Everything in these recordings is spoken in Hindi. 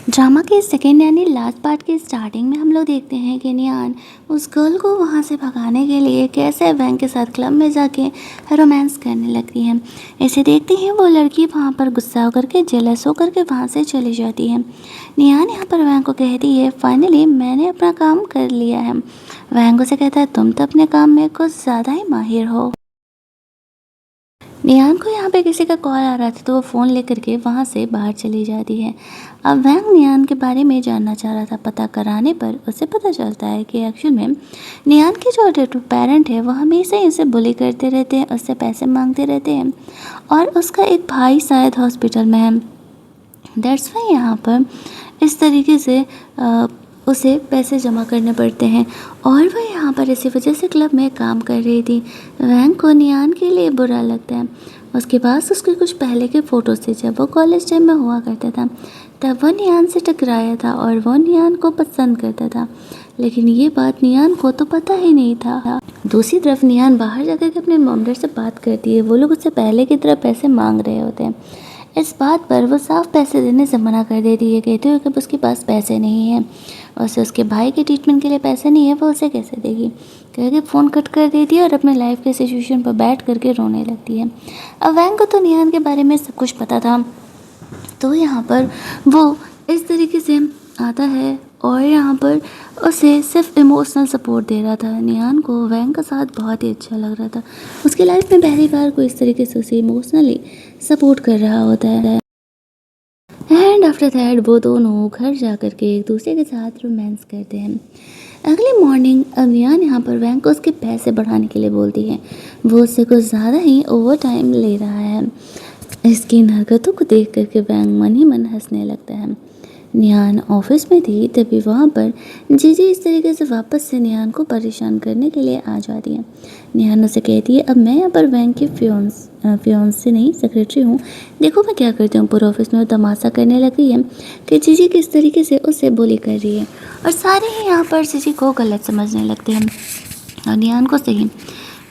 ड्रामा के सेकेंड यानी लास्ट पार्ट के स्टार्टिंग में हम लोग देखते हैं कि नियान उस गर्ल को वहाँ से भगाने के लिए कैसे वैंग के साथ क्लब में जाके रोमांस करने लगती है। इसे देखते ही वो लड़की वहाँ पर गुस्सा होकर के जेलस होकर के वहाँ से चली जाती है। नियान यहाँ पर वैंग को कहती है, फाइनली मैंने अपना काम कर लिया है। वैंग उसे कहता है, तुम तो अपने काम में कुछ ज़्यादा ही माहिर हो। नियान को यहाँ पे किसी का कॉल आ रहा था तो वो फ़ोन लेकर के वहाँ से बाहर चली जाती है। अब वैंग नियान के बारे में जानना चाह रहा था। पता कराने पर उसे पता चलता है कि एक्चुअल में नियान के जो पेरेंट है वो हमेशा इसे बुली करते रहते हैं, उससे पैसे मांगते रहते हैं और उसका एक भाई शायद हॉस्पिटल में है। दैट्स वाई यहाँ पर इस तरीके से उसे पैसे जमा करने पड़ते हैं और वह यहाँ पर इसी वजह से क्लब में काम कर रही थी। वैंग को नियान के लिए बुरा लगता है। उसके पास उसके कुछ पहले के फ़ोटोज़ थे जब वो कॉलेज टाइम में हुआ करता था। तब वो नियान से टकराया था और वो नियान को पसंद करता था, लेकिन ये बात नियान को तो पता ही नहीं था। दूसरी तरफ नियान बाहर जाकर के अपने मॉम डैड से बात करती है। वो लोग उससे पहले की तरह पैसे मांग रहे होते हैं। इस बात पर वो साफ पैसे देने से मना कर देती है, कहते हुए कि उसके पास पैसे नहीं है। उसे उसके भाई के ट्रीटमेंट के लिए पैसे नहीं है, वो उसे कैसे देगी। कह के फ़ोन कट कर देती है और अपने लाइफ के सिचुएशन पर बैठ करके रोने लगती है। अब वैंग को तो नियान के बारे में सब कुछ पता था, तो यहाँ पर वो इस तरीके से आता है और यहाँ पर उसे सिर्फ इमोशनल सपोर्ट दे रहा था। नियान को वैंग का साथ बहुत ही अच्छा लग रहा था। उसकी लाइफ में पहली बार कोई इस तरीके से उसे इमोशनली सपोर्ट कर रहा होता है। एंड आफ्टर दैट वो दोनों घर जा कर के एक दूसरे के साथ रोमांस करते हैं। अगली मॉर्निंग अब नियान यहाँ पर वैंग को उसके पैसे बढ़ाने के लिए बोलती है। वो उससे कुछ ज़्यादा ही ओवर टाइम ले रहा है। इसकी इन हरकतों को देख करके वैंग मन ही मन हंसने लगता है। नियान ऑफिस में थी तभी वहाँ पर जीजी इस तरीके से वापस से नियान को परेशान करने के लिए आ जाती है। नियान उसे कहती है, अब मैं यहाँ पर बैंक की फियोन्स से नहीं सेक्रेटरी हूँ। देखो मैं क्या करती हूँ। पूरे ऑफिस में वो तमाशा करने लगी है कि जीजी किस तरीके से उसे बुली कर रही है और सारे ही यहाँ पर जीजी को गलत समझने लगते हैं और नियान को सही।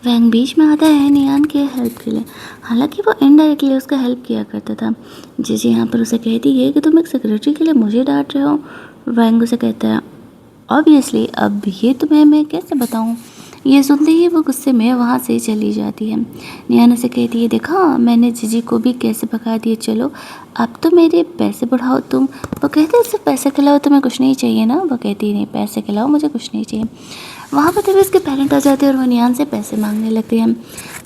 वैंग बीच में आता है नियान के हेल्प के लिए। हालांकि वो इनडायरेक्टली उसका हेल्प किया करता था। जीजी यहाँ पर उसे कहती है कि तुम एक सेक्रेटरी के लिए मुझे डांट रहे हो। वैंग उसे कहता है, ऑब्वियसली अब ये तुम्हें मैं कैसे बताऊँ। ये सुनते ही वो गुस्से में वहाँ से चली जाती है। नियान उसे कहती है, देखा मैंने जीजी को भी कैसे भगा दिए। चलो अब तो मेरे पैसे बढ़ाओ तुम। वो कहते हैं सिर्फ पैसे खिलाओ, तुम्हें कुछ नहीं चाहिए ना। वो कहती नहीं, पैसे खिलाओ, मुझे कुछ नहीं चाहिए। वहाँ पर तभी उसके पेरेंट आ जाते हैं और वो नियान से पैसे मांगने लगते हैं।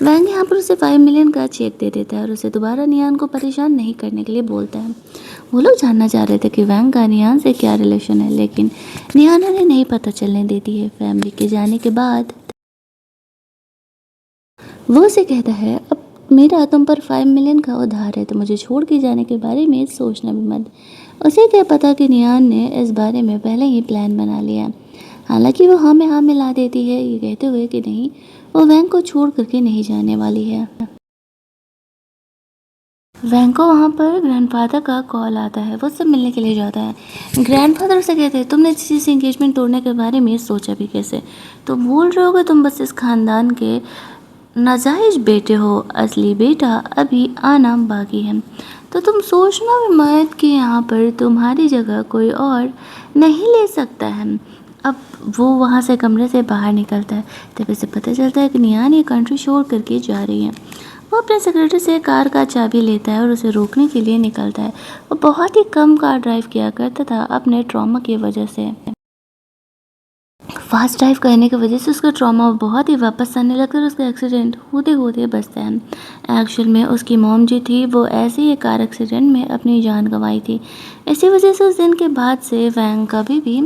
वैंग यहाँ पर उसे 5 मिलियन का चेक दे देता है और उसे दोबारा नियान को परेशान नहीं करने के लिए बोलता है। वो लोग जानना चाह रहे थे कि वैंग का नियान से क्या रिलेशन है, लेकिन नियान उन्हें नहीं पता चलने देती है। फैमिली के जाने के बाद वो उसे कहता है, अब मेरा तुम पर 5 मिलियन का उधार है तो मुझे छोड़ के जाने के बारे में सोचना भी मत। उसे क्या पता कि नियान ने इस बारे में पहले ही प्लान बना लिया है। हालांकि वो हाँ में हाँ मिला देती है, ये कहते हुए कि नहीं, वो वैंग को छोड़ करके नहीं जाने वाली है। वैंग को वहाँ पर ग्रैंडफादर का कॉल आता है। वो उससे मिलने के लिए जाता है। ग्रैंडफादर उसे कहते हैं, तुमने किसी से इंगेजमेंट तोड़ने के बारे में सोचा भी कैसे। तुम भूल रहे हो कि तुम बस इस खानदान के नाजायज बेटे हो, असली बेटा अभी आना बाकी है। तो तुम सोचना भी मत कि यहाँ पर तुम्हारी जगह कोई और नहीं ले सकता है। अब वो वहाँ से कमरे से बाहर निकलता है तब उसे पता चलता है कि नियान ये कंट्री छोड़ करके जा रही है। वो अपने सेक्रेटरी से कार का चाबी लेता है और उसे रोकने के लिए निकलता है। वो बहुत ही कम कार ड्राइव किया करता था अपने ट्रॉमा की वजह से। फास्ट ड्राइव करने की वजह से उसका ट्रॉमा बहुत ही वापस आने लगता है और उसका एक्सीडेंट होते होते बचता है। एक्चुअल में उसकी मॉम जो थी वो ऐसे ही कार एक्सीडेंट में अपनी जान गंवाई थी। इसी वजह से उस दिन के बाद से वैंग कभी भी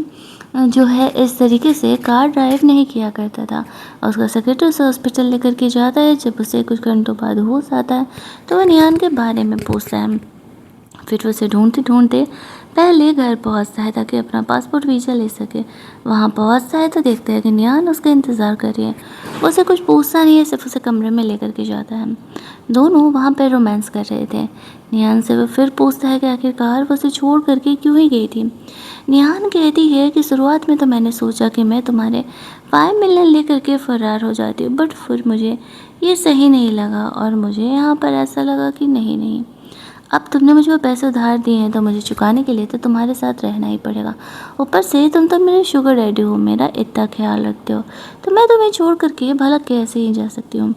जो है इस तरीके से कार ड्राइव नहीं किया करता था। और उसका सेक्रेटरी उसे हॉस्पिटल लेकर के जाता है। जब उसे कुछ घंटों बाद होश आता है तो वह नियान के बारे में पूछता है। फिर वो उसे ढूंढते ढूंढते पहले घर पहुंचता है ताकि अपना पासपोर्ट वीज़ा ले सके। वहाँ पहुंचता है तो देखता है कि नियान उसका इंतज़ार कर रही है। वो उसे कुछ पूछता नहीं है, सिर्फ उसे कमरे में लेकर के जाता है। दोनों वहाँ पर रोमांस कर रहे थे। नियान से वो फिर पूछता है कि आखिरकार वो उसे छोड़ करके क्यों ही गई थी। नियान कहती है कि शुरुआत में तो मैंने सोचा कि मैं तुम्हारे 5 मिलियन लेकर के फ़रार हो जाती हूँ, बट फिर मुझे ये सही नहीं लगा और मुझे यहाँ पर ऐसा लगा कि नहीं, अब तुमने मुझे वो पैसे उधार दिए हैं तो मुझे चुकाने के लिए तो तुम्हारे साथ रहना ही पड़ेगा। ऊपर से तुम तो मेरे शुगर डैडी हो, मेरा इतना ख्याल रखते हो, तो मैं तुम्हें छोड़ करके भला कैसे ही जा सकती हूँ।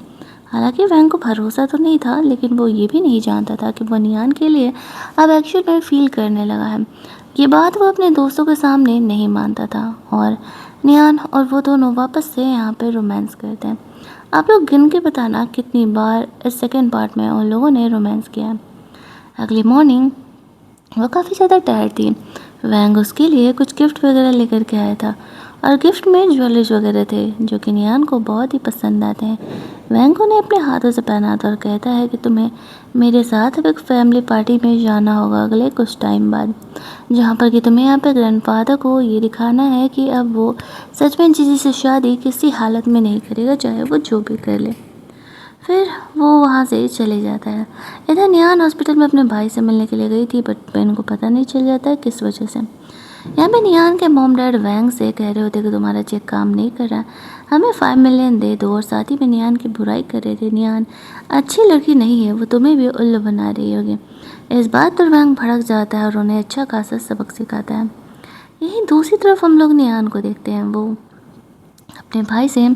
हालांकि वैंग को भरोसा तो नहीं था, लेकिन वो ये भी नहीं जानता था कि वो नियान के लिए अब एक्चुअल में फील करने लगा है। ये बात वो अपने दोस्तों के सामने नहीं मानता था और नियान और वो दोनों वापस से यहाँ पे रोमांस करते हैं। आप लोग गिन के बताना कितनी बार इस सेकेंड पार्ट में उन लोगों ने रोमांस किया है। अगली मॉर्निंग वो काफ़ी ज़्यादा टायर्ड थी। वैंग उसके लिए कुछ गिफ्ट वगैरह लेकर के आया था और गिफ्ट में ज्वेलरीज वगैरह थे जो कि नियान को बहुत ही पसंद आते हैं। वैंग उन्हें अपने हाथों से पहना था और कहता है कि तुम्हें मेरे साथ अब एक फैमिली पार्टी में जाना होगा अगले कुछ टाइम बाद, जहाँ पर कि तुम्हें यहाँ पे ग्रैंडफादर को ये दिखाना है कि अब वो सच में जीजी से शादी किसी हालत में नहीं करेगा, चाहे वो जो भी कर ले। फिर वो वहाँ से चले जाता है। इधर नियान हॉस्पिटल में अपने भाई से मिलने के लिए गई थी, बट बेन को पता नहीं चल जाता है किस वजह से। यहाँ पे नियान के मॉम डैड वैंग से कह रहे होते कि तुम्हारा चेक काम नहीं कर रहा, हमें 5 मिलियन दे दो, और साथ ही में नियान की बुराई कर रहे थे। नियान अच्छी लड़की नहीं है, वो तुम्हें भी उल्लू बना रही होगी। इस बात पर वैंग भड़क जाता है और उन्हें अच्छा खासा सबक सिखाता है। यहीं दूसरी तरफ हम लोग नियान को देखते हैं। वो अपने भाई से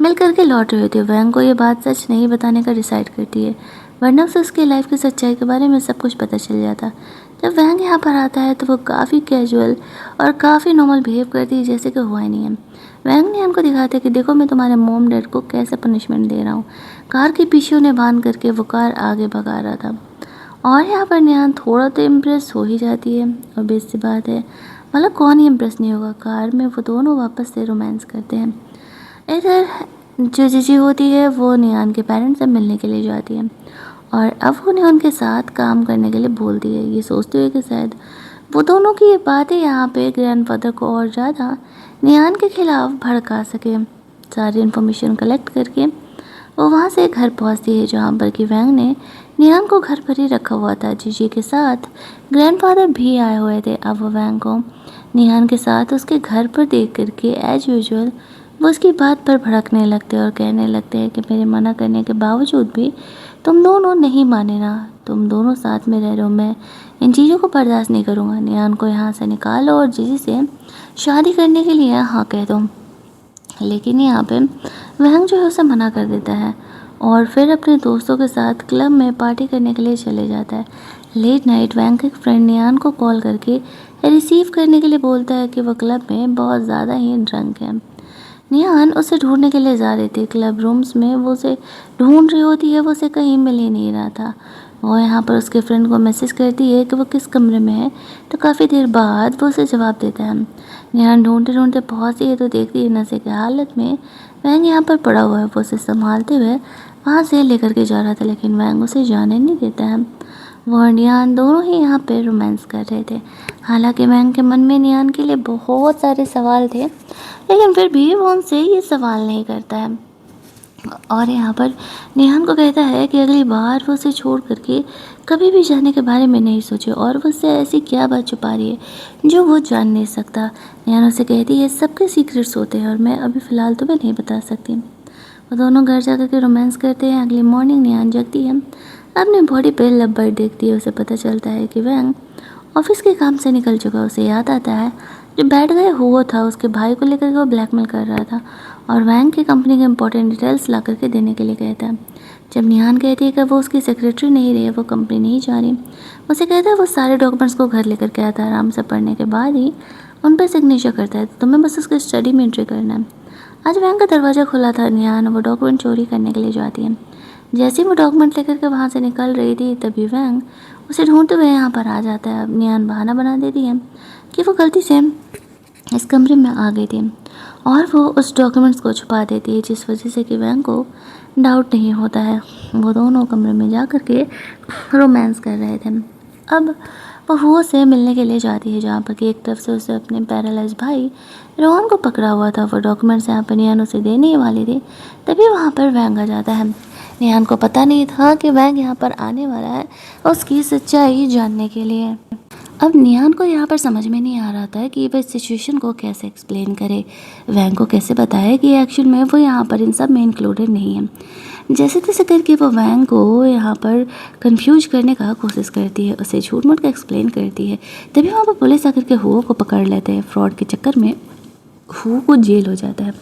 मिल करके लौट रही होती है। वैंग को ये बात सच नहीं बताने का डिसाइड करती है, वरना उसे उसकी लाइफ की सच्चाई के बारे में सब कुछ पता चल जाता। जब वैंग यहाँ पर आता है तो वो काफ़ी कैजुअल और काफ़ी नॉर्मल बिहेव करती है, जैसे कि हुआ ही नहीं है। वैंग ने हमको दिखाता है कि देखो मैं तुम्हारे मॉम डैड को कैसे पनिशमेंट दे रहा हूँ। कार के पीछे उन्हें बांध करके वो कार आगे भगा रहा था। और यहाँ पर नियान थोड़ा तो इम्प्रेस हो ही जाती है, और बेइज्जती बात है, मतलब कौन ही इम्प्रेस नहीं होगा। कार में वो दोनों वापस से रोमांस करते हैं। इधर जो जीजी होती है वो नियान के पेरेंट्स से मिलने के लिए जाती है और अब उन्हें उनके साथ काम करने के लिए बोलती है, ये सोचते हुए कि शायद वो दोनों की ये बातें यहाँ पे ग्रैंडफादर को और ज़्यादा नियान के खिलाफ भड़का सके। सारी इन्फॉर्मेशन कलेक्ट करके वो वहाँ से घर पहुँचती है, जहाँ पर कि वैंग ने नियान को घर पर ही रखा हुआ था। जीजी के साथ ग्रैंडफादर भी आए हुए थे। अब वो वैंग को नियान के साथ उसके घर पर देख करके एज यूजुअल वो उसकी बात पर भड़कने लगते हैं और कहने लगते हैं कि मेरे मना करने के बावजूद भी तुम दोनों नहीं माने ना, तुम दोनों साथ में रह रहे हो, मैं इन चीज़ों को बर्दाश्त नहीं करूँगा। नियान को यहाँ से निकालो और जीजी से शादी करने के लिए हाँ कह दो। लेकिन यहाँ पे वैंग जो है उसे मना कर देता है और फिर अपने दोस्तों के साथ क्लब में पार्टी करने के लिए चले जाता है। लेट नाइट वैंग के एक फ्रेंड नियान को कॉल करके रिसीव करने के लिए बोलता है कि वह क्लब में बहुत ज़्यादा ही ड्रंक है। नियान उसे ढूंढने के लिए जा रही थी। क्लब रूम्स में वो उसे ढूंढ रही होती है, वो उसे कहीं मिल ही नहीं रहा था। वो यहाँ पर उसके फ्रेंड को मैसेज करती है कि वो किस कमरे में है, तो काफ़ी देर बाद वो उसे जवाब देता है। नियान ढूंढते ढूंढते पहुँचती है तो देखती है नशे की हालत में वैंग यहाँ पर पड़ा हुआ है। वो उसे संभालते हुए वहाँ से लेकर के जा रहा था, लेकिन वैंग उसे जाने नहीं देता है। वो और नियान दोनों ही यहाँ पे रोमांस कर रहे थे। हालांकि वैंग के मन में नियान के लिए बहुत सारे सवाल थे, लेकिन फिर भी वो उनसे ये सवाल नहीं करता है और यहाँ पर निहान को कहता है कि अगली बार वो उसे छोड़ करके कभी भी जाने के बारे में नहीं सोचे, और वो उससे ऐसी क्या बात छुपा रही है जो वो जान नहीं सकता। निहान उसे कहती है सबके सीक्रेट्स होते हैं और मैं अभी फ़िलहाल तुम्हें नहीं बता सकती। वो दोनों घर जा के रोमांस करते हैं। अगली मॉर्निंग निहान जगती है, अपने बॉडी पे लब्बड़ देखती है। उसे पता चलता है कि वैंग ऑफिस के काम से निकल चुका। उसे याद आता है जो बैठ गए हुआ था उसके भाई को लेकर के वो ब्लैकमेल कर रहा था और वैंग की कंपनी के इंपॉर्टेंट डिटेल्स ला करके देने के लिए कहता है। जब निहान कहती है कि वो उसकी सेक्रेटरी नहीं रही, वो कंपनी नहीं जा रही, उसे कहता है वो सारे डॉक्यूमेंट्स को घर लेकर के आता है, आराम से पढ़ने के बाद ही उन पर सिग्नेचर करता है, तो तुम्हें बस उसके स्टडी में एंट्री करना है। आज वैंग का दरवाज़ा खुला था। निहान वो डॉक्यूमेंट चोरी करने के लिए जाती है। जैसे ही वो डॉक्यूमेंट लेकर के वहाँ से निकल रही थी तभी वैंग उसे ढूंढते हुए यहाँ पर आ जाता है। अब निहान बहाना बना देती है कि वो गलती से इस कमरे में आ गई थी और वो उस डॉक्यूमेंट्स को छुपा देती है, जिस वजह से कि वैंग को डाउट नहीं होता है। वो दोनों कमरे में जा कर के रोमांस कर रहे थे। अब वो हुआ से मिलने के लिए जाती है, जहाँ पर कि एक तरफ से उसे अपने पैरालाइज भाई रोहन को पकड़ा हुआ था। वो डॉक्यूमेंट्स यहाँ पर निहान उसे देने ही वाली थी, तभी वहाँ पर वैंग आ जाता है। निहान को पता नहीं था कि वैंग यहाँ पर आने वाला है उसकी सच्चाई जानने के लिए। अब निहान को यहाँ पर समझ में नहीं आ रहा था कि वह इस सिचुएशन को कैसे एक्सप्लेन करे, वैंग को कैसे बताए कि एक्चुअल में वो यहाँ पर इन सब में इंक्लूडेड नहीं है। जैसे तैसे करके वो वैंग को यहाँ पर कंफ्यूज करने का कोशिश करती है, उसे झूठ मूठ का एक्सप्लेन करती है। तभी वहाँ पर पुलिस आकर के हुओ को पकड़ लेते हैं। फ्रॉड के चक्कर में हुओ को जेल हो जाता है।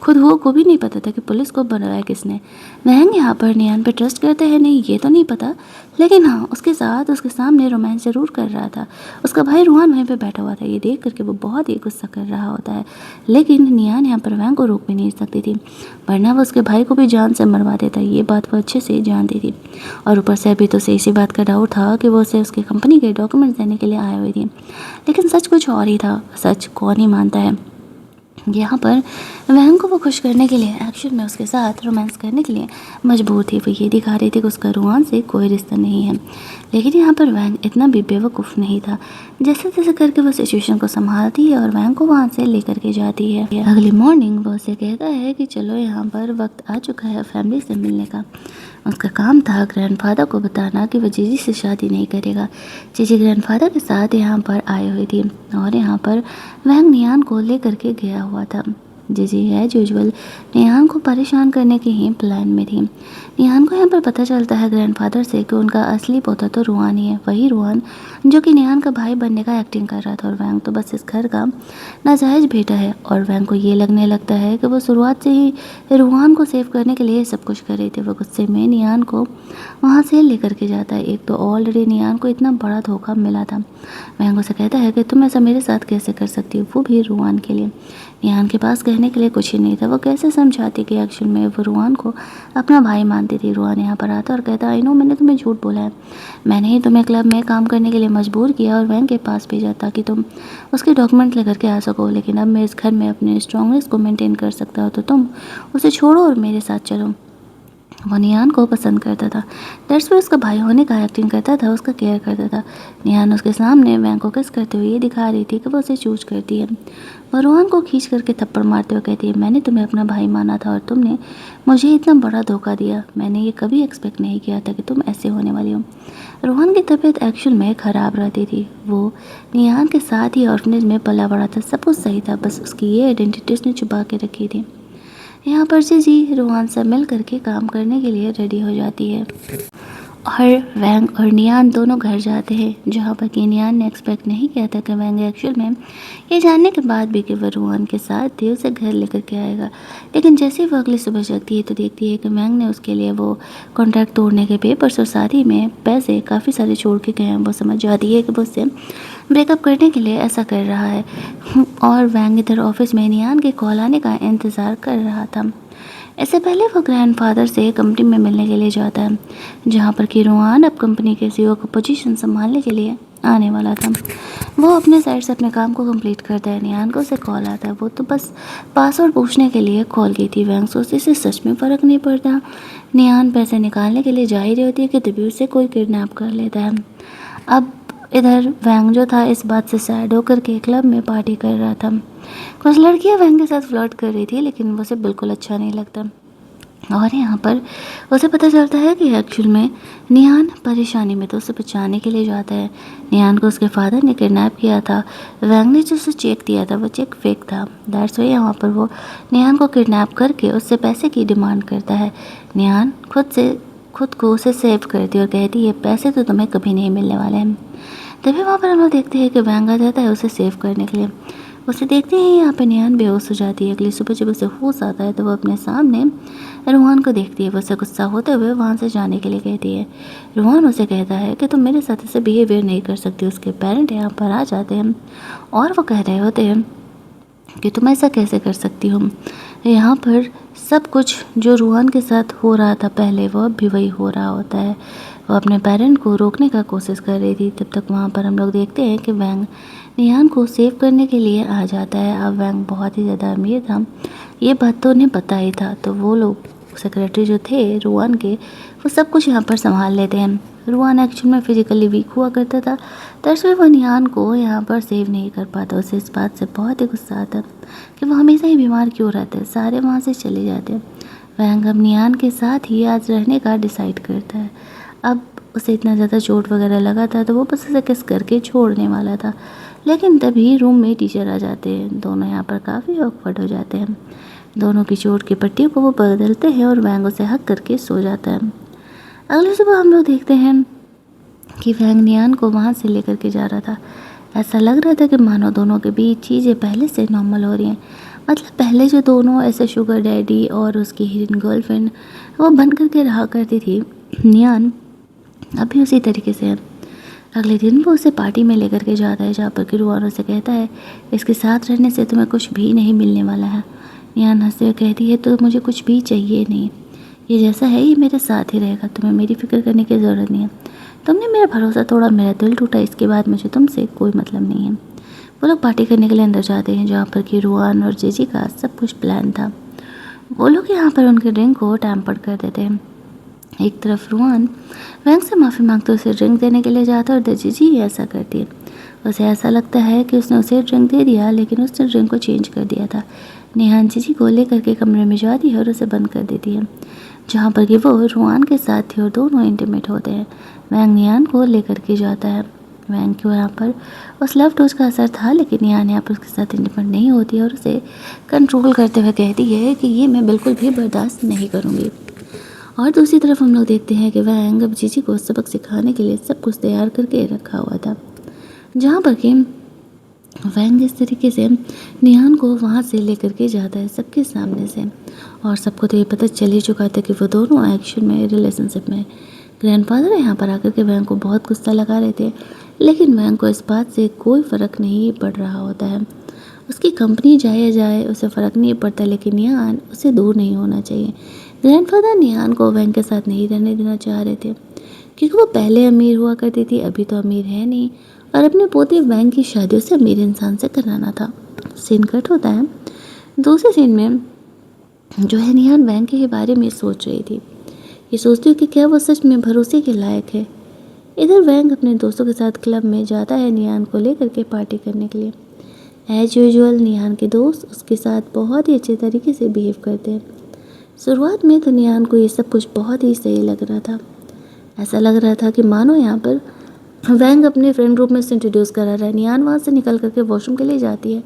खुद हुओ को भी नहीं पता था कि पुलिस को बनाया किसने। वैंग यहाँ पर नियान पे ट्रस्ट करते हैं नहीं ये तो नहीं पता, लेकिन हाँ उसके साथ उसके सामने रोमांस ज़रूर कर रहा था। उसका भाई रूहान वहीं पे बैठा हुआ था, ये देख करके वो बहुत ही गुस्सा कर रहा होता है। लेकिन नियान यहाँ पर वैंग को रोक भी नहीं सकती थी, वरना वो उसके भाई को भी जान से मरवा देता। ये बात वो अच्छे से जानती थी, और ऊपर से अभी तो उसे इसी बात का डाउट था कि वो उसे उसकी कंपनी के डॉक्यूमेंट्स देने के लिए आई हुई थी। लेकिन सच कुछ और ही था, सच कौन ही मानता है। यहाँ पर वैंग को वो खुश करने के लिए एक्चुअल में उसके साथ रोमांस करने के लिए मजबूर थी। वो ये दिखा रही थी कि उसका रूहान से कोई रिश्ता नहीं है, लेकिन यहाँ पर वैंग इतना भी बेवकूफ़ नहीं था। जैसे तैसे करके वो सिचुएशन को संभालती है और वैंग को वहाँ से लेकर के जाती है। अगली मॉर्निंग वो उसे कहता है कि चलो यहाँ पर वक्त आ चुका है फैमिली से मिलने का। उसका काम था ग्रैंडफादर को बताना कि वह जीजी से शादी नहीं करेगा। जीजी ग्रैंडफादर के साथ यहाँ पर आई हुई थी और यहाँ पर वैंग नियान को लेकर के गया हुआ था। जीजी एज यूजुअल नियान को परेशान करने के ही प्लान में थी। नियान को यहाँ पर पता चलता है ग्रैंडफादर से कि उनका असली पोता तो रूहान ही है, वही रूहान जो कि नियान का भाई बनने का एक्टिंग कर रहा था। और वैंग तो बस इस घर का नाजायज़ बेटा है। और वैंग को ये लगने लगता है कि वो शुरुआत से ही रूहान को सेव करने के लिए सब कुछ कर रही थी। वो गुस्से में नियान को वहाँ से लेकर के जाता है। एक तो ऑलरेडी नियान को इतना बड़ा धोखा मिला था। वैंग उसे कहता है कि तुम ऐसा मेरे साथ कैसे कर सकती हो, वो भी रूहान के लिए। नियान के पास कहने के लिए कुछ ही नहीं था। वो कैसे समझाती कि एक्चुअल में वो रूहान को अपना भाई मानती थी। रूहान यहाँ पर आता और कहता आई नो मैंने तुम्हें झूठ बोला है, मैंने ही तुम्हें क्लब में काम करने के लिए मजबूर किया और वैंग के पास भेजा ताकि तुम उसके डॉक्यूमेंट लेकर के आ सको। लेकिन अब मैं इस घर में अपने स्ट्रॉन्गनेस को मेंटेन कर सकता हूँ, तो तुम उसे छोड़ो और मेरे साथ चलो। वो नियान को पसंद करता था, दैट्स वाई उसका भाई होने का एक्टिंग करता था, उसका केयर करता था। नियान उसके सामने वैंग को किस करते हुए ये दिखा रही थी कि वो उसे चूज करती है। वो रोहन को खींच करके थप्पड़ मारते हुए कहती है मैंने तुम्हें अपना भाई माना था और तुमने मुझे इतना बड़ा धोखा दिया। मैंने ये कभी एक्सपेक्ट नहीं किया था कि तुम ऐसे होने वाली हो। रोहन की तबीयत एक्चुअल में ख़राब रहती थी। वो नियान के साथ ही ऑर्फनेज में पला बड़ा था, सब कुछ सही था, बस उसकी ये आइडेंटिटी उसने छुपा के रखी थी। यहाँ पर जीजी रोहन से मिल करके काम करने के लिए रेडी हो जाती है और वैंग और नियान दोनों घर जाते हैं, जहाँ पर कि नियान ने एक्सपेक्ट नहीं किया था कि वैंग एक्चुअल में ये जानने के बाद भी कि वह रोहन के साथ थी उसे घर लेकर के आएगा। लेकिन जैसे ही वो अगली सुबह जगती है तो देखती है कि वैंग ने उसके लिए वो कॉन्ट्रैक्ट तोड़ने के पेपर्स और साथ ही में पैसे काफ़ी सारे छोड़ के गए हैं। वो समझ जाती है कि वो उससे ब्रेकअप करने के लिए ऐसा कर रहा है। और वैंग इधर ऑफिस में नियान के कॉल आने का इंतज़ार कर रहा था। इससे पहले वो ग्रैंडफादर से कंपनी में मिलने के लिए जाता है, जहाँ पर कि रोहान अब कंपनी के सीईओ को पोजीशन संभालने के लिए आने वाला था। वो अपने साइड से अपने काम को कंप्लीट करता है। नियान को उसे कॉल आता है, वो तो बस पासवर्ड पूछने के लिए कॉल की थी। वैंग सोचती से सच में फ़र्क नहीं पड़ता। नियान पैसे निकालने के लिए जा ही रही होती है कि तभी उससे कोई किडनैप कर लेता है। अब इधर वैंग जो था इस बात से सैड होकर के क्लब में पार्टी कर रहा था। कुछ लड़कियां वैंग के साथ फ्लर्ट कर रही थी, लेकिन वो उसे बिल्कुल अच्छा नहीं लगता। और यहाँ पर उसे पता चलता है कि एक्चुअल में नियान परेशानी में तो उसे बचाने के लिए जाता है। नियान को उसके फादर ने किडनैप किया था। वैंग ने जो उसे चेक दिया था वो चेक फेक था। दैट्स वाई यहाँ पर वो नियान को किडनैप करके उससे पैसे की डिमांड करता है। नियान खुद को उसे सेव करती और कहती है पैसे तो तुम्हें कभी नहीं मिलने वाले हैं। तभी वहाँ पर हम लोग देखते हैं कि वैंग आ जाता है उसे सेव करने के लिए। उसे देखते ही यहाँ पे नियान बेहोश हो जाती है। अगली सुबह जब उसे होश आता है तो वो अपने सामने रोहान को देखती है। वो उसे गुस्सा होते हुए वहाँ से जाने के लिए कहती है। रोहान उसे कहता है कि तुम मेरे साथ ऐसे बिहेवियर नहीं कर सकती। उसके पेरेंट यहाँ पर आ जाते हैं और वो कह रहे होते हैं कि तुम ऐसा कैसे कर सकती हो। यहाँ पर सब कुछ जो रोहान के साथ हो रहा था पहले वो अब भी वही हो रहा होता है। वो अपने पेरेंट को रोकने का कोशिश कर रही थी। तब तक वहाँ पर हम लोग देखते हैं कि वैंग नियान को सेव करने के लिए आ जाता है। अब वैंग बहुत ही ज़्यादा अमीर था, ये बात तो उन्हें पता ही था। तो वो लोग सेक्रेटरी जो थे रोहान के वो सब कुछ यहाँ पर संभाल लेते हैं। रोहान एक्चुअल में फिजिकली वीक हुआ करता था, दरअसल वो नियान को यहाँ पर सेव नहीं कर पाता। उसे इस बात से बहुत ही गुस्सा आता कि वो हमेशा ही बीमार क्यों रहते हैं, सारे वहाँ से चले जाते हैं। वैंग अब नियान के साथ ही आज रहने का डिसाइड करता है। अब उसे इतना ज़्यादा चोट वगैरह लगा था तो वो बस उसे किस करके छोड़ने वाला था, लेकिन तभी रूम में टीचर आ जाते हैं। दोनों यहाँ पर काफ़ी ऑकवर्ड हो जाते हैं। दोनों की चोट की पट्टियों को वो बदलते हैं और वैंग उसे हक करके सो जाता है। अगली सुबह हम लोग देखते हैं कि वैंग नियान को वहाँ से लेकर के जा रहा था। ऐसा लग रहा था कि मानो दोनों के बीच चीज़ें पहले से नॉर्मल हो रही हैं। मतलब पहले जो दोनों ऐसे शुगर डैडी और उसकी हीरोइन गर्लफ्रेंड वो बन करके रहा करती थी, नियान अभी उसी तरीके से है। अगले दिन वो उसे पार्टी में लेकर के जाता है जहाँ पर कि रुआन उसे कहता है, इसके साथ रहने से तुम्हें कुछ भी नहीं मिलने वाला है। नियान हंसते हुए कहती है, तो मुझे कुछ भी चाहिए नहीं, ये जैसा है ये मेरे साथ ही रहेगा, तुम्हें मेरी फिक्र करने की ज़रूरत नहीं है। तुमने मेरा भरोसा तोड़ा, मेरा दिल टूटा, इसके बाद मुझे तुमसे कोई मतलब नहीं है। वो लोग पार्टी करने के लिए अंदर जाते हैं जहाँ पर कि रुआन और जेजी का सब कुछ प्लान था। वो लोग यहाँ पर उनके ड्रिंक को टैम्पर कर देते हैं। एक तरफ रुआन वैंग से माफ़ी मांगते उसे ड्रिंक देने के लिए जाता है और जीजी ऐसा करती है। उसे ऐसा लगता है कि उसने उसे ड्रिंक दे दिया, लेकिन उसने ड्रिंक को चेंज कर दिया था। नेहान जीजी को लेकर के कमरे में जाती है और उसे बंद कर देती है जहाँ पर कि वो रुआन के साथ थी और दोनों इंटीमेट होते हैं। वैंग नियान को लेकर के जाता है। वैंग को यहाँ पर उस लव डोज का असर था, लेकिन नियान यहाँ पर उसके साथ इंटीमेट नहीं होती और उसे कंट्रोल करते हुए कहती है कि ये मैं बिल्कुल भी बर्दाश्त नहीं करूँगी। और दूसरी तरफ हम लोग देखते हैं कि वैंग अब जीजी को सबक सिखाने के लिए सब कुछ तैयार करके रखा हुआ था, जहाँ पर कि वैंग इस तरीके से निहान को वहाँ से लेकर के जाता है सबके सामने से। और सबको तो ये पता चल ही चुका था कि वो दोनों एक्शन में रिलेशनशिप में। ग्रैंडफादर यहाँ पर आकर के वैंग को बहुत गुस्सा लगा रहे थे, लेकिन वैंग को इस बात से कोई फ़र्क नहीं पड़ रहा होता है। उसकी कंपनी जाए या जाए उसे फ़र्क नहीं पड़ता, लेकिन निहान उसे दूर नहीं होना चाहिए। ग्रैंडफादर निहान को वैंग के साथ नहीं रहने देना चाह रहे थे, क्योंकि वो पहले अमीर हुआ करती थी, अभी तो अमीर है नहीं, और अपने पोते वैंग की शादी उसे अमीर इंसान से कराना था। सीन कट होता है। दूसरे सीन में जो है निहान वैंग के बारे में सोच रही थी। ये सोचती हूँ कि क्या वो सच में भरोसे के लायक है। इधर वैंग अपने दोस्तों के साथ क्लब में जाता है निहान को लेकर के पार्टी करने के लिए। एज यूजुअल निहान के दोस्त उसके साथ बहुत ही अच्छे तरीके से बिहेव करते हैं। शुरुआत में तो निहान को ये सब कुछ बहुत ही सही लग रहा था। ऐसा लग रहा था कि मानो यहाँ पर वैंग अपने फ्रेंड ग्रुप में से इंट्रोड्यूस करा रहा है। निहान वहाँ से निकल करके वॉशरूम के लिए जाती है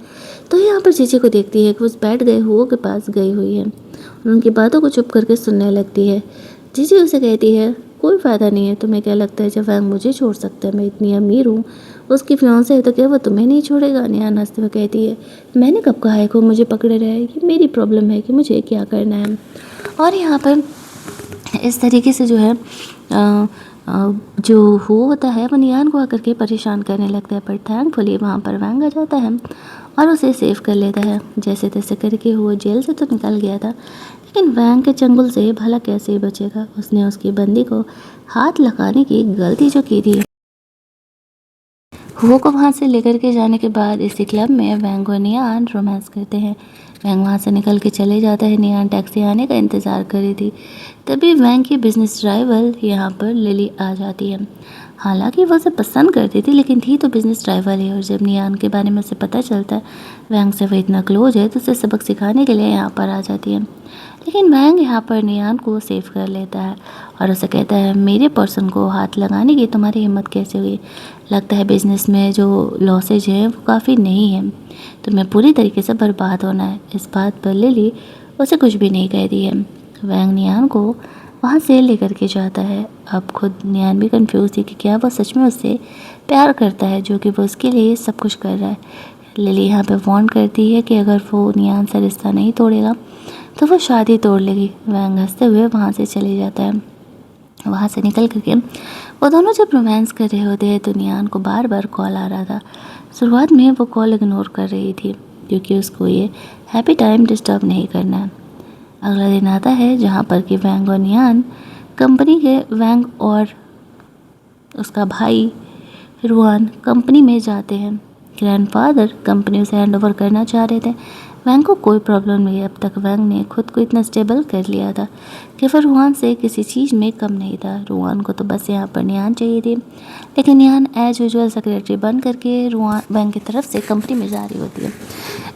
तो यहाँ पर जीजी को देखती है कि उस बैठ गए हुओं के पास गई हुई है और उनकी बातों को चुप करके सुनने लगती है। जीजी उसे कहती है, कोई फ़ायदा नहीं है, तुम्हें क्या लगता है जब वैंग मुझे छोड़ सकता है, मैं इतनी अमीर हूँ, उसकी फियांसे है तो क्या वो तुम्हें नहीं छोड़ेगा। निहान हंसते हुए कहती है, मैंने कब कहा है कि वो मुझे पकड़े रहे, ये मेरी प्रॉब्लम है कि मुझे क्या करना है। और यहाँ पर इस तरीके से जो है जो होता है वो निहान को आकर के परेशान करने लगता है, पर थैंकफुली वहाँ पर वैंग आ जाता है और उसे सेव कर लेता है। जैसे तैसे करके वो जेल से तो निकल गया था, लेकिन वैंग के चंगुल से भला कैसे बचेगा। उसने उसकी बंदी को हाथ लगाने की गलती जो की थी, हुओ को वहाँ से लेकर के जाने के बाद इसी क्लब में वैंग और निहान रोमांस करते हैं। वैंग वहाँ से निकल के चले जाता है। निहान टैक्सी आने का इंतज़ार कर रही थी, तभी वैंग की बिजनेस राइवल यहाँ पर लिली आ जाती है। हालांकि वो उसे पसंद करती थी, लेकिन थी तो बिजनेस राइवल है, और जब निहान के बारे में उसे पता चलता है वैंग से वो इतना क्लोज है तो उसे सबक सिखाने के लिए यहाँ पर आ जाती है। लेकिन वैंग यहाँ पर निहान को सेव कर लेता है और उसे कहता है, मेरे पर्सन को हाथ लगाने की तुम्हारी हिम्मत कैसे हुई, लगता है बिजनेस में जो लॉसेज हैं वो काफ़ी नहीं है, तुम्हें पूरी तरीके से बर्बाद होना है। इस बात पर लिली उसे कुछ भी नहीं कहती है। वैंग निहान को वहाँ से लेकर के जाता है। अब खुद निहान भी कंफ्यूज थी कि क्या वो सच में उससे प्यार करता है, जो कि वो उसके लिए सब कुछ कर रहा है। लिली यहाँ पे वार्न करती है कि अगर वो निहान से रिश्ता नहीं तोड़ेगा तो वो शादी तोड़ लेगी। वैंग हंसते हुए वहाँ से चले जाता है। वहाँ से निकल करके वो दोनों जब रोमांस कर रहे होते हैं तो निहान को बार बार कॉल आ रहा था। शुरुआत में वो कॉल इग्नोर कर रही थी क्योंकि उसको ये हैप्पी टाइम डिस्टर्ब नहीं करना है। अगला दिन आता है जहाँ पर कि वैंग और निहान कंपनी के वैंग और उसका भाई रुआन कंपनी में जाते हैं। ग्रैंडफादर कंपनी उसे हैंड ओवर करना चाह रहे थे। वैंग को कोई प्रॉब्लम नहीं, अब तक वैंग ने खुद को इतना स्टेबल कर लिया था कि वह रुआन से किसी चीज़ में कम नहीं था। रुआन को तो बस यहाँ पर निहान चाहिए थी, लेकिन निहान एज यूजुअल सेक्रेटरी बन करके रुआन वैंग की तरफ से कंपनी में जा रही होती है।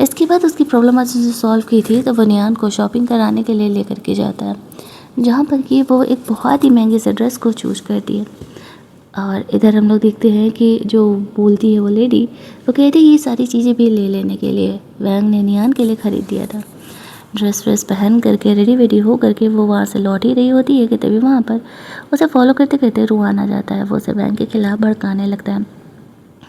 इसके बाद उसकी प्रॉब्लम आज उसे सॉल्व की थी तो वह निहान को शॉपिंग कराने के लिए लेकर के जाता है, जहाँ पर कि वो एक बहुत ही महंगे से ड्रेस को चूज करती है। और इधर हम लोग देखते हैं कि जो बोलती है वो लेडी, वो कहती है ये सारी चीज़ें भी ले लेने के लिए वैंग ने निहान के लिए ख़रीद दिया था। ड्रेस व्रेस पहन करके रेडी वेडी हो करके वो वहाँ से लौट ही रही होती है कि तभी वहाँ पर उसे फॉलो करते करते रुआन आ जाता है। वो उसे वैंग के खिलाफ़ भड़काने लगता है।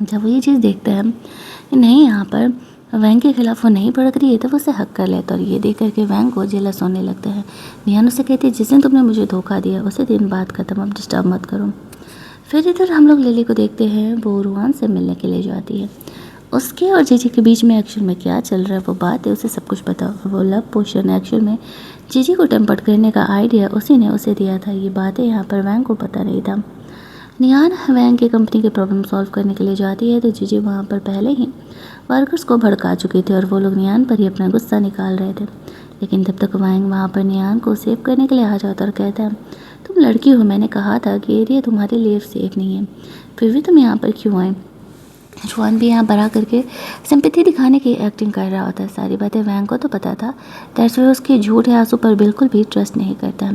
जब वो ये चीज़ देखता है कि नहीं, यहाँ पर वैंग के खिलाफ़ वो नहीं भड़क रही है, तो वो उसे हक कर लेता है और ये देख करके वैंग को जेलस होने लगता है। निहान उसे कहती है, जिस दिन तुमने मुझे धोखा दिया उसी दिन बात ख़त्म, अब डिस्टर्ब मत करो। फिर इधर हम लोग लिली को देखते हैं, वो रुआन से मिलने के लिए जाती है। उसके और जीजी के बीच में एक्चुअल में क्या चल रहा है वो बात है उसे सब कुछ पता। वो लव पोशन एक्चुअल में जीजी को टेम्पर्ड करने का आइडिया उसी ने उसे दिया था। ये बातें यहाँ पर वैंग को पता नहीं था। निहान वैंग की कंपनी के प्रॉब्लम सॉल्व करने के लिए जाती है तो जीजी वहाँ पर पहले ही वर्कर्स को भड़का चुके थे और वो लोग निहान पर ही अपना गुस्सा निकाल रहे थे। लेकिन तब तक वैंग वहाँ पर निहान को सेव करने के लिए आ जाता और कहता है, तुम लड़की हो, मैंने कहा था कि एरिया तुम्हारे लिए सेफ नहीं है, फिर भी तुम यहाँ पर क्यों आए। जुआन भी यहाँ बड़ा करके सिंपैथी दिखाने की एक्टिंग कर रहा होता है। सारी बातें वैंग को तो पता था, दैट्स वे उसके झूठ है आंसू पर बिल्कुल भी ट्रस्ट नहीं करता।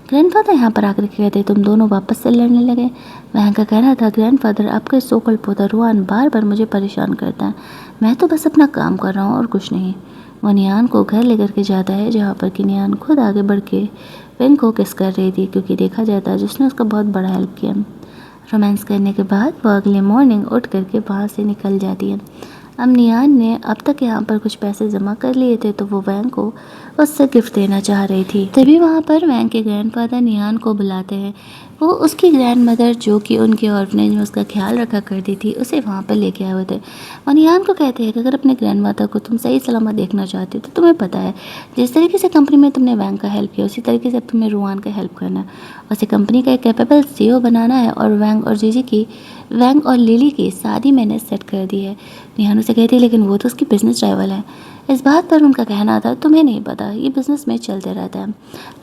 ग्रैंडफादर यहाँ पर आकर के कहते, तुम दोनों वापस से लड़ने लगे। वैंग का कहना था, ग्रैंडफादर आपका सोकल पोता रुआन बार बार मुझे परेशान करता है, मैं तो बस अपना काम कर रहा हूँ और कुछ नहीं। वो नियान को घर लेकर के जाता है जहाँ पर कि नियान खुद आगे बढ़ के वैंग को किस कर रही थी, क्योंकि देखा जाता है जिसने उसका बहुत बड़ा हेल्प किया। रोमांस करने के बाद वो अगले मॉर्निंग उठ करके वहाँ से निकल जाती है। अब नियान ने अब तक यहाँ पर कुछ पैसे जमा कर लिए थे तो वो वैंग को उससे गिफ्ट देना चाह रही थी। तभी वहाँ पर वैंग के ग्रैंडफादर नियान को बुलाते हैं। वो उसकी ग्रैंडमदर जो कि उनके ऑर्फनेज में उसका ख्याल रखा करती थी उसे वहाँ पर लेके आए हुए थे। और नियान को कहते हैं कि अगर अपने ग्रैंडमदर को तुम सही सलामत देखना चाहती हो तो तुम्हें पता है जिस तरीके से कंपनी में तुमने वैंग का हेल्प किया उसी तरीके से अब तुम्हें रुआन का हेल्प करना है। उसे कंपनी का एक कैपेबल सीईओ बनाना है और वैंग और लिली की शादी मैंने सेट कर दी है। निहान उसे कहती है, लेकिन वो तो उसकी बिजनेस राइवल है। इस बात पर उनका कहना था, तुम्हें नहीं पता, ये बिजनेस में चलते रहता है।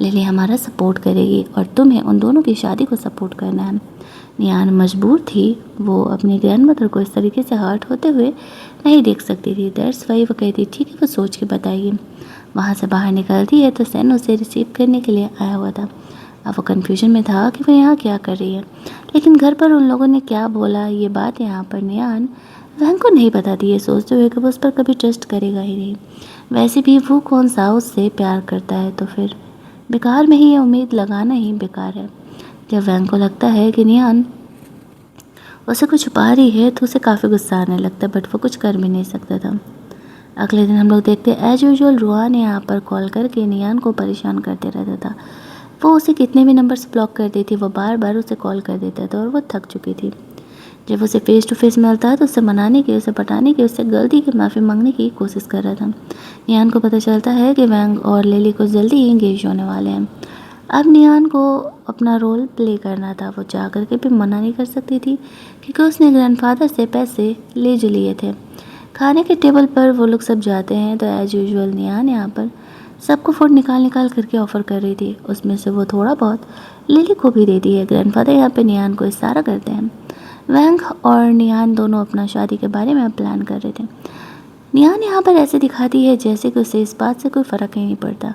लिली हमारा सपोर्ट करेगी और तुम्हें उन दोनों की शादी को सपोर्ट करना है। निहान मजबूर थी, वो अपनी ग्रैंडमदर को इस तरीके से हर्ट होते हुए नहीं देख सकती थी। दैट्स वाई वो कहती, ठीक है, वो सोच के बताइए। वहाँ से बाहर निकलती है तो सैन उसे रिसीव करने के लिए आया हुआ था। अब वो कन्फ्यूजन में था कि वो यहाँ क्या कर रही है, लेकिन घर पर उन लोगों ने क्या बोला ये बात यहाँ पर नियान वैंग को नहीं बताती, ये सोचते हुए कि वो उस पर कभी ट्रस्ट करेगा ही नहीं। वैसे भी वो कौन सा उससे प्यार करता है, तो फिर बेकार में ही ये उम्मीद लगाना ही बेकार है। जब वैंग को लगता है कि नियान उसे कुछ छुपा रही है तो उसे काफ़ी गुस्सा आने लगता है, बट वो कुछ कर भी नहीं सकता था। अगले दिन हम लोग देखते हैं एज यूजुअल रुआन यहाँ पर कॉल करके नियान को परेशान करते रहता था। वो उसे कितने भी नंबर से ब्लॉक कर देती, वो बार बार उसे कॉल कर देता था और वो थक चुकी थी। जब उसे फेस टू फेस मिलता है तो उसे मनाने की, उसे पटाने की, उससे गलती की माफ़ी मांगने की कोशिश कर रहा था। नियान को पता चलता है कि वैंग और लिली को जल्दी ही इंगेज होने वाले हैं। अब नियान को अपना रोल प्ले करना था, वो चाह करके भी मना नहीं कर सकती थी क्योंकि उसने ग्रैंडफादर से पैसे ले जो लिए थे। खाने के टेबल पर वो लोग सब जाते हैं तो एज यूजुअल नियान यहाँ पर सबको फूड निकाल निकाल करके ऑफ़र कर रही थी। उसमें से वो थोड़ा बहुत लिली को भी देती है। ग्रैंडफादर यहाँ पे नियान को इशारा करते हैं। वैंग और नियान दोनों अपना शादी के बारे में प्लान कर रहे थे। नियान यहाँ पर ऐसे दिखाती है जैसे कि उसे इस बात से कोई फ़र्क ही नहीं पड़ता।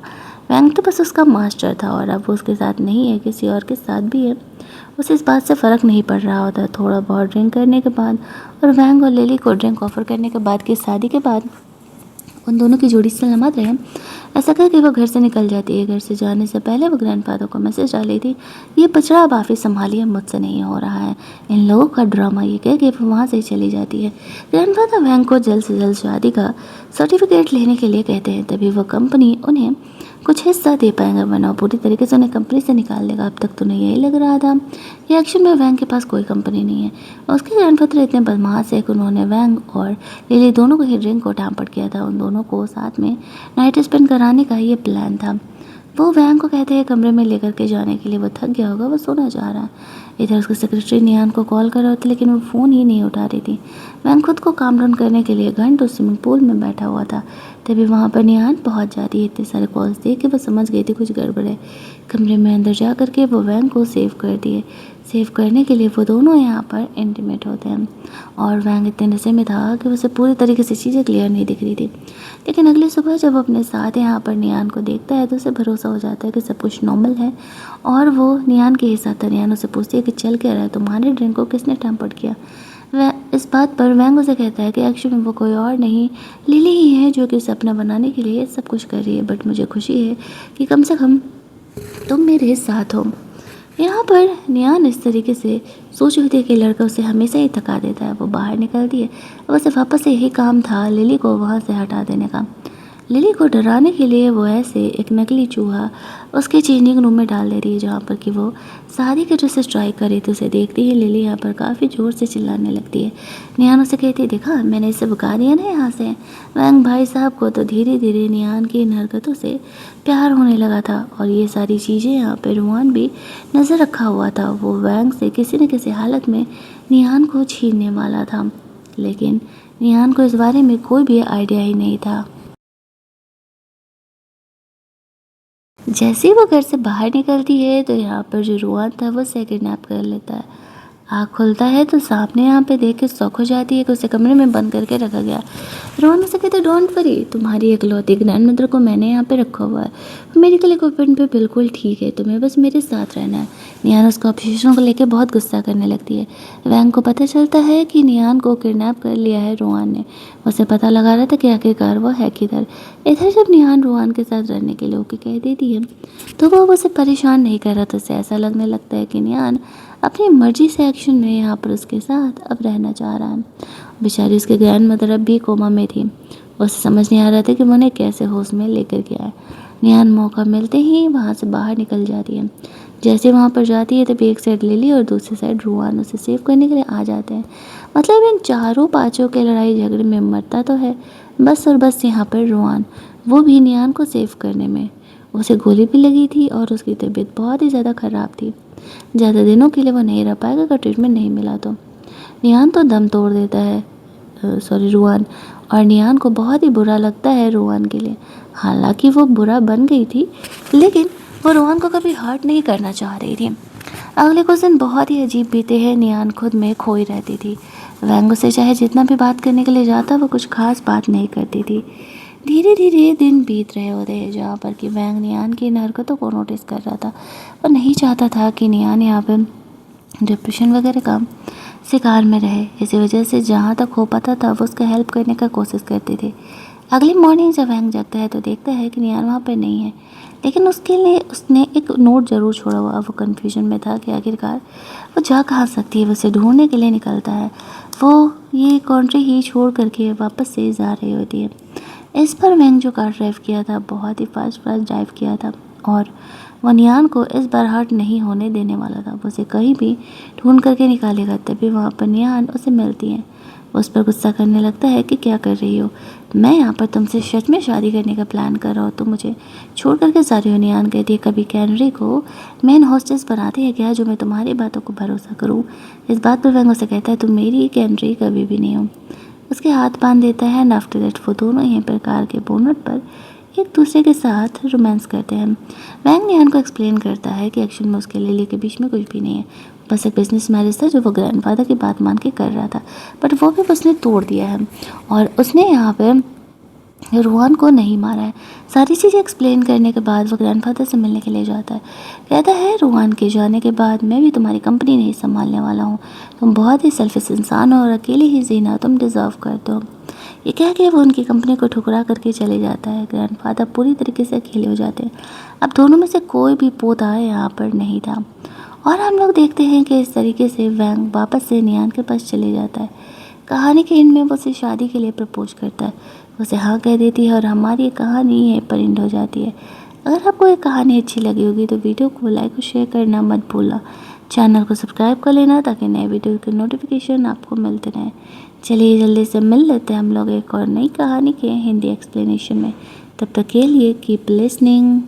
वैंग तो बस उसका मास्टर था और अब वो उसके साथ नहीं है, किसी और के साथ भी है, उसे इस बात से फ़र्क नहीं पड़ रहा होता। थोड़ा बहुत ड्रिंक करने के बाद और वैंग और लिली को ड्रिंक ऑफ़र करने के बाद की शादी के बाद उन दोनों की जोड़ी सलामत रहे, ऐसा करके वो घर से निकल जाती है। घर से जाने से पहले वो ग्रैंडफादर को मैसेज डाली थी, ये पचड़ा आप ही संभालिए, मुझसे नहीं हो रहा है इन लोगों का ड्रामा, ये कह के वो वहाँ से चली जाती है। ग्रैंडफादर वैंग को जल्द से जल्द शादी का सर्टिफिकेट लेने के लिए कहते हैं, तभी वो कंपनी उन्हें कुछ हिस्सा दे पाएंगे, वरना पूरी तरीके से उन्हें कंपनी से निकाल देगा। अब तक तो उन्हें यही लग रहा था कि एक्शन में वैंग के पास कोई कंपनी नहीं है। उसके ग्रैंडफादर इतने बदमाश है कि उन्होंने वैंग और लिली दोनों को ही ड्रिंक को टैम्पर किया था। उन दोनों को साथ में नाइट स्पेंड कराने का ये प्लान था। वो वैंग को कहते हैं कमरे में लेकर के जाने के लिए, वो थक गया होगा, वो सोना चाह रहा है। इधर उसकी सेक्रेटरी नियान को कॉल कर रहा था लेकिन वो फ़ोन ही नहीं उठा रही थी। वैंग खुद को काम डाउन करने के लिए घंटों स्विमिंग पूल में बैठा हुआ था। तभी वहाँ पर नियान पहुँच जाती है। इतने सारे कॉल्स देख के वो समझ गई थी कुछ गड़बड़ है। कमरे में अंदर जा करके वो वैंग को सेव कर दिए। सेव करने के लिए वो दोनों यहाँ पर इंटीमेट होते हैं और वैंग इतने नशे में था कि उसे पूरी तरीके से चीज़ें क्लियर नहीं दिख रही थी। लेकिन अगली सुबह जब अपने साथ यहाँ पर नियान को देखता है तो उसे भरोसा हो जाता है कि सब कुछ नॉर्मल है और वो नियान के ही साथ था। नियान उसे पूछती है कि चल क्या रहा है, तुम्हारे ड्रिंक को किसने टैम्पर्ड किया। वह इस बात पर वैंग उसे कहता है कि एक्चुअली वो कोई और नहीं, लिली ही है जो कि सपना बनाने के लिए सब कुछ कर रही है। बट मुझे खुशी है कि कम से कम तुम मेरे साथ हो। यहाँ पर नियान इस तरीके से सोच रही थी कि लड़का उसे हमेशा ही थका देता है। वो बाहर निकलती है और उसे वापस से यही काम था लिली को वहाँ से हटा देने का। लिली को डराने के लिए वो ऐसे एक नकली चूहा उसके चेंजिंग रूम में डाल देती है, जहाँ पर कि वो शादी के ड्रेसेस ट्राई कर रही थी। उसे देखती है लिली यहाँ पर काफ़ी ज़ोर से चिल्लाने लगती है। नियान उसे कहती है, देखा मैंने इसे भगा दिया ना यहाँ से। वैंग भाई साहब को तो धीरे धीरे नियान की इन हरकतों से प्यार होने लगा था और ये सारी चीज़ें यहाँ पर रुआन भी नज़र रखा हुआ था। वो वैंग से किसी न किसी हालत में नियान को छीनने वाला था, लेकिन नियान को इस बारे में कोई भी आइडिया ही नहीं था। जैसे ही वो घर से बाहर निकलती है तो यहाँ पर जो रुआन था वो उसे किडनैप कर लेता है। आँख खुलता है तो सामने यहाँ पे देख के शौक हो जाती है कि उसे कमरे में बंद करके रखा गया। रोहन उसे कहते डोंट वरी, तुम्हारी इकलौती ग्रैंड मदर को मैंने यहाँ पे रखा हुआ है। मेडिकल इक्विपमेंट पे बिल्कुल ठीक है, तुम्हें बस मेरे साथ रहना है। नियान उसको ऑब्जेक्शन को लेकर बहुत गुस्सा करने लगती है। वैंग को पता चलता है कि नियान को किडनैप कर लिया है रोहन ने। उसे पता लगा रहा था कि आखिरकार वो है किधर। इधर जब नियान रोहन के साथ रहने के लिए ओके कह देती है तो वो उसे परेशान नहीं कर रहा था। उसे ऐसा लगने लगता है कि नियान अपनी मर्जी से एक्शन में यहाँ पर उसके साथ अब रहना चाह रहा है। बेचारी उसकी ग्रैंड मदर अब भी कोमा में थी। उसे समझ नहीं आ रहा था कि वो उन्हें कैसे होश में लेकर के आए। नियान मौका मिलते ही वहाँ से बाहर निकल जाती है। जैसे वहाँ पर जाती है तभी एक साइड लिली और दूसरी साइड रुआन उसे सेव करने के लिए आ जाते हैं। मतलब इन चारों पाँचों के लड़ाई झगड़े में मरता तो है बस और बस यहाँ पर रुआन, वो भी नियान को सेव करने में। उसे गोली भी लगी थी और उसकी तबीयत बहुत ही ज़्यादा ख़राब थी। ज़्यादा दिनों के लिए वो नहीं रह पाएगा अगर ट्रीटमेंट नहीं मिला तो। नियान तो दम तोड़ देता है रुआन, और नियान को बहुत ही बुरा लगता है रुआन के लिए। हालांकि वो बुरा बन गई थी लेकिन वो रुआन को कभी हर्ट नहीं करना चाह रही थी। अगले कुछ दिन बहुत ही अजीब बीते हैं। नियान खुद में खोई रहती थी। वैंग से चाहे जितना भी बात करने के लिए जाता वो कुछ खास बात नहीं करती थी। धीरे धीरे दिन बीत रहे होते हैं जहाँ पर कि वैंग नियान की इन हरकतों को नोटिस कर रहा था। वो नहीं चाहता था कि नियान यहाँ पे डिप्रेशन वगैरह का शिकार में रहे। इसी वजह से जहाँ तक हो पाता था वो उसका हेल्प करने का कोशिश करते थे। अगली मॉर्निंग जब वैंग जागता है तो देखता है कि नियान वहाँ पर नहीं है, लेकिन उसके लिए उसने एक नोट ज़रूर छोड़ा हुआ। वो कन्फ्यूजन में था कि आखिरकार वो जा कहाँ सकती है। वो उसे ढूंढने के लिए निकलता है। वो ये कंट्री ही छोड़ करके वापस से जा रही होती है। इस पर वैंग जो कार ड्राइव किया था बहुत ही फास्ट ड्राइव किया था और वो नियान को इस बार हर्ट नहीं होने देने वाला था। वो उसे कहीं भी ढूंढ करके निकालेगा। तभी वहाँ पर नियान उसे मिलती है। उस पर गुस्सा करने लगता है कि क्या कर रही हो, मैं यहाँ पर तुमसे सच में शादी करने का प्लान कर रहा हूँ, तुम मुझे छोड़ करके जा रही हो। नियान कहती है कभी कैनरी को मेन हॉस्टेस बनाती है क्या जो मैं तुम्हारी बातों को भरोसा करूँ। इस बात पर वैंग उसे कहता है तुम मेरी कैनरी कभी भी नहीं हो। उसके हाथ बांध देता है एंड आफ्टर दैट वो दोनों ही प्रकार के बोनट पर एक दूसरे के साथ रोमांस करते हैं। वैंग नियान को एक्सप्लेन करता है कि एक्चुअल में उसके लिली के बीच में कुछ भी नहीं है, बस एक बिजनेस मैरिज था जो वो ग्रैंडफादर की बात मान के कर रहा था, बट वो भी उसने तोड़ दिया है और उसने यहाँ पे रोहन को नहीं मारा है। सारी चीज़ें एक्सप्लेन करने के बाद वो ग्रैंडफादर से मिलने के लिए जाता है। कहता है रोहन के जाने के बाद मैं भी तुम्हारी कंपनी नहीं संभालने वाला हूँ, तुम बहुत ही सेल्फिश इंसान हो और अकेले ही जीना तुम डिज़र्व करते हो। ये कह के वो उनकी कंपनी को ठुकरा करके चले जाता है। ग्रैंडफादर पूरी तरीके से अकेले हो जाते हैं। अब दोनों में से कोई भी पोता यहाँ पर नहीं था और हम लोग देखते हैं कि इस तरीके से वैंग वापस से नियान के पास चले जाता है। कहानी के एंड में वो उसे शादी के लिए प्रपोज करता है। उसे हाँ कह देती है और हमारी कहानी यहीं पर एंड हो जाती है। अगर आपको ये कहानी अच्छी लगी होगी तो वीडियो को लाइक और शेयर करना मत भूलना। चैनल को सब्सक्राइब कर लेना ताकि नए वीडियो के नोटिफिकेशन आपको मिलते रहें। चलिए जल्दी से मिल लेते हैं हम लोग एक और नई कहानी के हिंदी एक्सप्लेनेशन में। तब तक के लिए कीप लिसनिंग।